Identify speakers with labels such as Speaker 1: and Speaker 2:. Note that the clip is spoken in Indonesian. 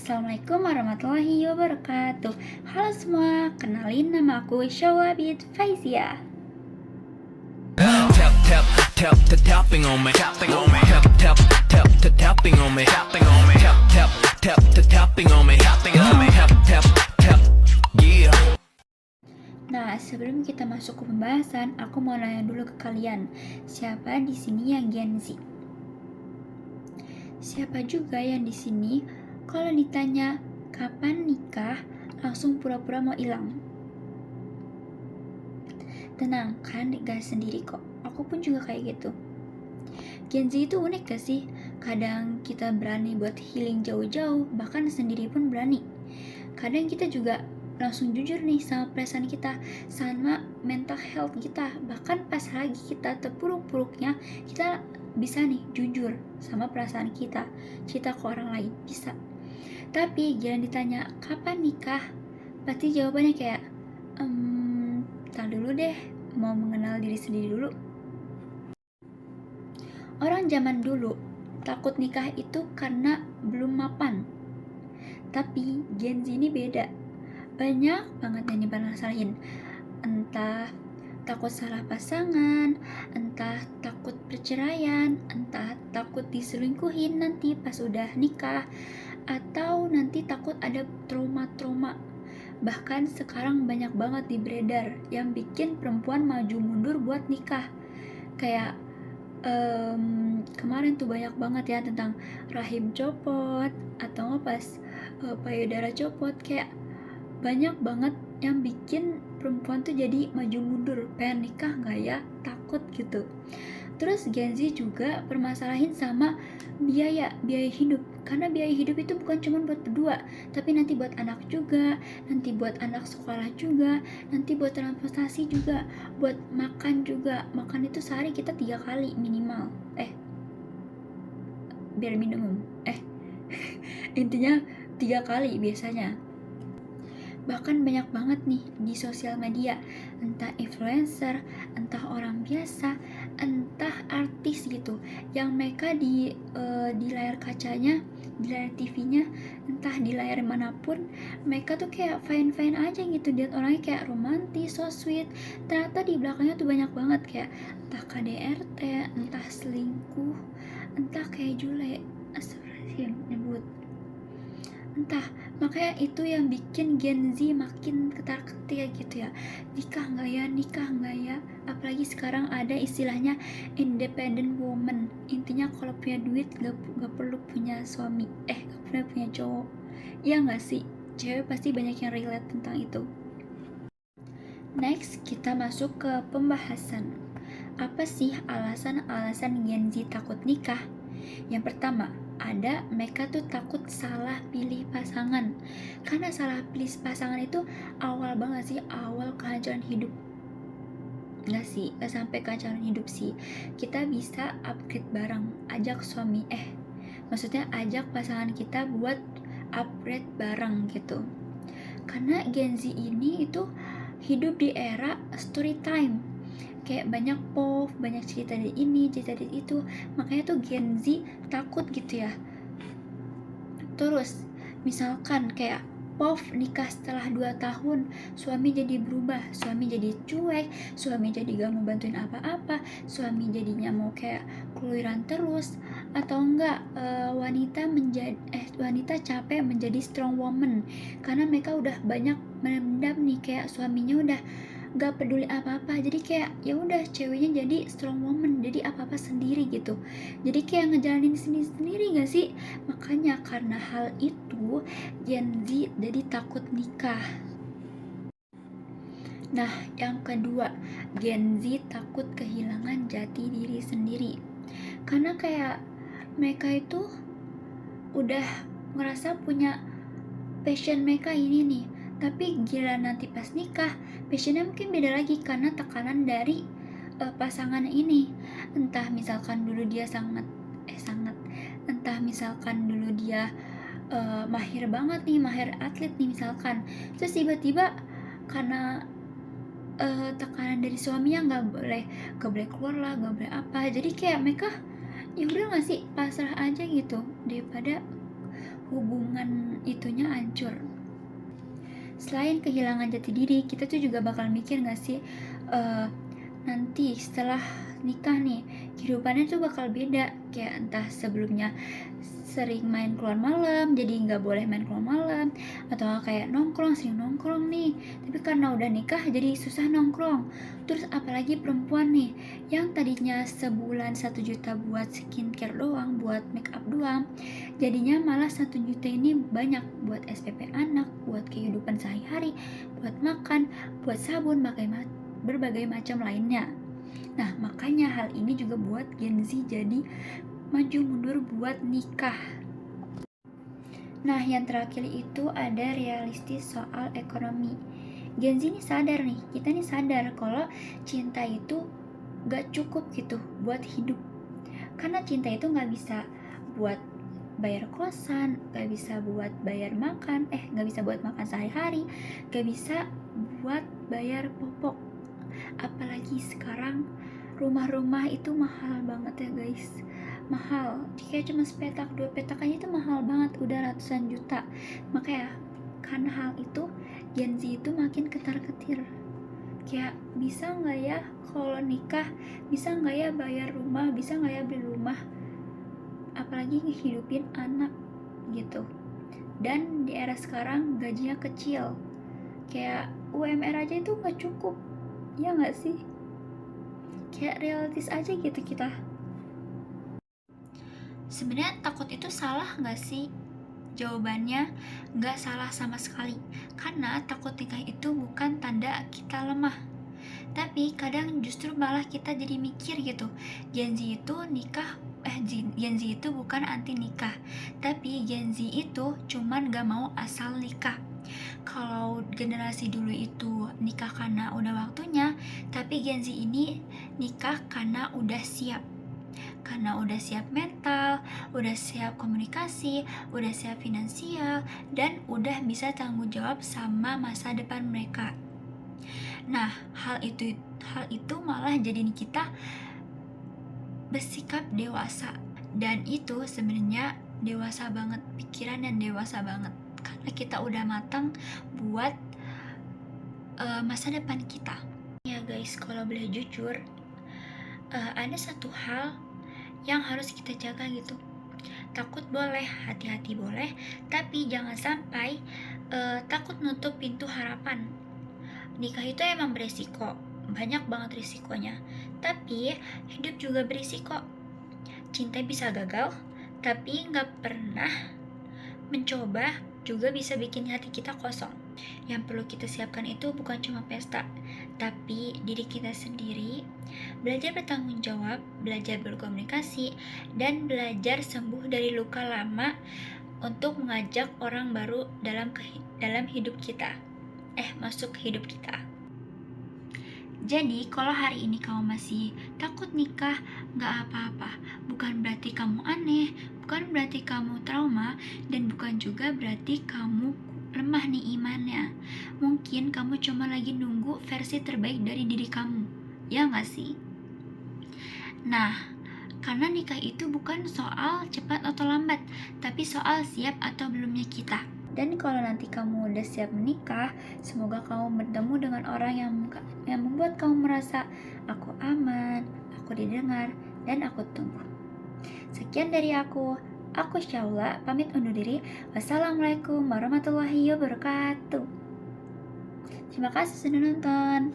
Speaker 1: Assalamualaikum warahmatullahi wabarakatuh. Halo semua, kenalin nama aku Syawa bint Faizia.
Speaker 2: Tap tap tap tapping on me, tapping on me, tap tap tap tapping on me, tapping on me, tap tap tap tapping on me, tapping on me, tap tap tap, yeah.
Speaker 1: Nah, sebelum kita masuk ke pembahasan, aku mau nanya dulu ke kalian, siapa di sini yang Gen Z? Siapa juga yang di sini kalau ditanya kapan nikah langsung pura-pura mau hilang? Tenang, kalian gak sendiri kok. Aku pun juga kayak gitu. Gen Z itu unik gak sih? Kadang kita berani buat healing jauh-jauh, bahkan sendiri pun berani. Kadang kita juga langsung jujur nih sama perasaan kita, sama mental health kita. Bahkan pas lagi kita terpuruk-puruknya, kita bisa nih jujur sama perasaan kita, cerita ke orang lain, bisa. Tapi jangan ditanya kapan nikah, pasti jawabannya kayak tar dulu deh, mau mengenal diri sendiri dulu. Orang zaman dulu takut nikah itu karena belum mapan. Tapi Gen Z ini beda. Banyak banget yang dipermasalahin. Entah takut salah pasangan, entah takut perceraian, entah takut diselingkuhin nanti pas udah nikah, atau nanti takut ada trauma-trauma. Bahkan sekarang banyak banget di beredar yang bikin perempuan maju mundur buat nikah. Kayak kemarin tuh banyak banget ya tentang rahim copot atau pas payudara copot. Kayak banyak banget yang bikin perempuan tuh jadi maju mundur, pengen nikah nggak ya, takut gitu. Terus Gen Z juga permasalahin sama biaya hidup, karena biaya hidup itu bukan cuma buat berdua, tapi nanti buat anak juga, nanti buat anak sekolah juga, nanti buat transportasi juga, buat makan juga. Makan itu sehari kita 3 kali minimal, biar minimum, intinya 3 kali biasanya. Bahkan banyak banget nih di sosial media, entah influencer, entah orang biasa, entah artis gitu, yang mereka di layar kacanya, di layar TV-nya, entah di layar manapun, mereka tuh kayak fine-fine aja gitu, dan orangnya kayak romantis, so sweet. Ternyata di belakangnya tuh banyak banget kayak entah KDRT, entah selingkuh, entah kayak Jule, astagfirullahaladzim nyebut, entah. Makanya itu yang bikin Gen Z makin ketar-ketir gitu ya, nikah nggak ya. Apalagi sekarang ada istilahnya independent woman, intinya kalau punya duit gak perlu punya suami, gak perlu punya cowok. Iya nggak sih, cewek pasti banyak yang relate tentang itu. Next, kita masuk ke pembahasan. Apa sih alasan-alasan Gen Z takut nikah? Yang pertama, ada mereka tuh takut salah pilih pasangan. Karena salah pilih pasangan itu awal banget sih, awal kehancuran hidup. Enggak sih, gak sampai kehancuran hidup sih. Kita bisa upgrade bareng, ajak suami, maksudnya ajak pasangan kita buat upgrade bareng gitu. Karena Gen Z ini itu hidup di era story time, kayak banyak POV, banyak cerita dari ini, cerita dari itu. Makanya tuh Gen Z takut gitu ya. Terus misalkan kayak POV nikah setelah 2 tahun, suami jadi berubah, suami jadi cuek, suami jadi gak mau bantuin apa-apa, suami jadinya mau kayak keluyuran terus, atau enggak wanita capek menjadi strong woman karena mereka udah banyak mendam nih, kayak suaminya udah gak peduli apa-apa, jadi kayak ya udah ceweknya jadi strong woman, jadi apa-apa sendiri gitu, jadi kayak ngejalanin sendiri gak sih. Makanya karena hal itu Gen Z jadi takut nikah. Nah, yang kedua, Gen Z takut kehilangan jati diri sendiri, karena kayak mereka itu udah ngerasa punya passion mereka ini nih, tapi gila nanti pas nikah passionnya mungkin beda lagi karena tekanan dari pasangan ini. Entah misalkan dulu dia entah misalkan dulu dia mahir banget nih, mahir atlet nih misalkan, terus tiba-tiba karena tekanan dari suaminya gak boleh keluar lah, gak boleh apa, jadi kayak mereka ya udah nggak sih, pasrah aja gitu, daripada hubungan itunya hancur. Selain kehilangan jati diri, kita tuh juga bakal mikir gak sih, nanti setelah nikah nih, kehidupannya tuh bakal beda. Kayak entah sebelumnya sering main keluar malam, jadi nggak boleh main keluar malam, atau kayak sering nongkrong nih, tapi karena udah nikah jadi susah nongkrong. Terus apalagi perempuan nih, yang tadinya sebulan 1 juta buat skincare doang, buat make up doang, jadinya malah 1 juta ini banyak buat SPP anak, buat kehidupan sehari-hari, buat makan, buat sabun, berbagai macam lainnya. Nah, makanya hal ini juga buat Gen Z jadi maju mundur buat nikah. Nah, yang terakhir itu ada realistis soal ekonomi. Gen Z ini sadar nih, kita nih sadar kalau cinta itu gak cukup gitu buat hidup. Karena cinta itu gak bisa buat bayar kosan, gak bisa buat bayar makan, gak bisa buat makan sehari-hari, gak bisa buat bayar popok. Apalagi sekarang rumah-rumah itu mahal banget ya guys, mahal. Kayak cuma sepetak 2 petak aja itu mahal banget, udah ratusan juta. Makanya karena hal itu Gen Z itu makin ketar-ketir, kayak bisa nggak ya kalau nikah, bisa nggak ya bayar rumah, bisa nggak ya beli rumah, apalagi ngehidupin anak gitu. Dan di era sekarang gajinya kecil, kayak UMR aja itu nggak cukup, ya nggak sih? Kayak realistis aja gitu kita. Sebenarnya takut itu salah nggak sih? Jawabannya nggak salah sama sekali, karena takut nikah itu bukan tanda kita lemah. Tapi kadang justru malah kita jadi mikir gitu, Gen Z itu Gen Z itu bukan anti nikah, tapi Gen Z itu cuman gak mau asal nikah. Kalau generasi dulu itu nikah karena udah waktunya, tapi Gen Z ini nikah karena udah siap. Karena udah siap mental, udah siap komunikasi, udah siap finansial, dan udah bisa tanggung jawab sama masa depan mereka. Nah, hal itu malah jadiin kita bersikap dewasa, dan itu sebenarnya dewasa banget, pikiran dan dewasa banget, karena kita udah matang buat masa depan kita. Ya guys, kalau boleh jujur, ada satu hal yang harus kita jaga gitu. Takut boleh, hati-hati boleh, tapi jangan sampai takut nutup pintu harapan. Nikah itu emang beresiko, banyak banget risikonya, tapi hidup juga berisiko. Cinta bisa gagal, tapi gak pernah mencoba juga bisa bikin hati kita kosong. Yang perlu kita siapkan itu bukan cuma pesta, tapi diri kita sendiri, belajar bertanggung jawab, belajar berkomunikasi, dan belajar sembuh dari luka lama untuk mengajak orang baru dalam hidup kita, masuk hidup kita. Jadi kalau hari ini kamu masih takut nikah, gak apa-apa. Bukan berarti kamu aneh, bukan berarti kamu trauma, dan bukan juga berarti kamu lemah nih imannya. Mungkin kamu cuma lagi nunggu versi terbaik dari diri kamu, ya gak sih? Nah, karena nikah itu bukan soal cepat atau lambat, tapi soal siap atau belumnya kita. Dan kalau nanti kamu udah siap menikah, semoga kamu bertemu dengan orang yang membuat kamu merasa aku aman, aku didengar, dan aku tunggu. Sekian dari aku Syaula, pamit undur diri. Wassalamualaikum warahmatullahi wabarakatuh. Terima kasih sudah nonton.